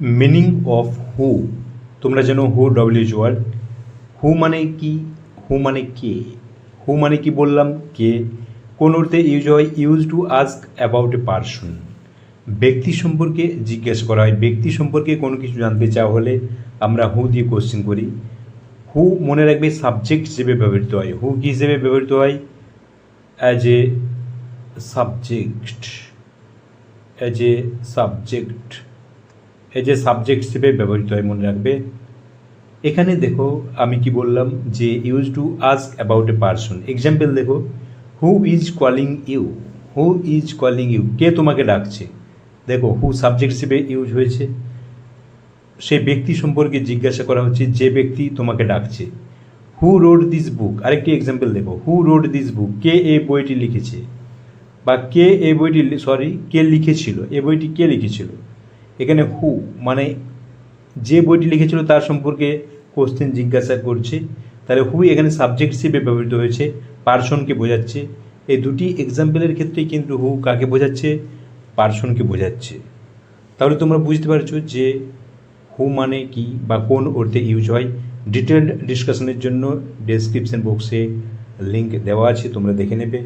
Meaning of হু, তোমরা জানো হু ডব্লিউজ word. হু মানে কি, হু মানে কে, হু মানে কি বললাম কে। কোন অর্থে ইউজ হয়, use to ask about a person, ব্যক্তি সম্পর্কে জিজ্ঞাসা করা হয়। ব্যক্তি সম্পর্কে কোনো কিছু জানতে চাওয়া হলে আমরা হু দিয়ে কোশ্চেন করি। হু মনে রাখবে সাবজেক্ট হিসেবে ব্যবহৃত হয়। হু কি হিসেবে ব্যবহৃত হয়? As a subject, as a subject, as a subject হিসেবে ব্যবহৃত হয়, মনে রাখবে। এখানে দেখো আমি কি বললাম যে use to ask about a person. Example দেখো, who is calling you, who is calling you, কে তোমাকে ডাকছে। দেখো হু সাবজেক্ট হিসেবে ইউজ হয়েছে, সে ব্যক্তি সম্পর্কে জিজ্ঞাসা করা হচ্ছে যে ব্যক্তি তোমাকে ডাকছে। হু রোড দিস বুক, আরেকটি এক্সাম্পল দেখো, হু রোড দিস বুক, কে এই বইটি লিখেছে, বা কে এই বইটি কে লিখেছিল, এই বইটি কে লিখেছিল। এখানে হু মানে যে বইটি লিখেছিল তার সম্পর্কে কোশ্চেন জিজ্ঞাসা করছে, তাহলে হু এখানে সাবজেক্ট হিসেবে ব্যবহৃত হয়েছে, পার্সনকে বোঝাচ্ছে। এই দুটি এক্সাম্পলের ক্ষেত্রেই কিন্তু হু কাকে বোঝাচ্ছে, পার্সনকে বোঝাচ্ছে। তাহলে তোমরা বুঝতে পারছো যে হু মানে কি বা কোন অর্থে ইউজ হয়। ডিটেলড ডিসকাশনের জন্য ডেসক্রিপশন বক্সে লিঙ্ক দেওয়া আছে, তোমরা দেখে নেবে।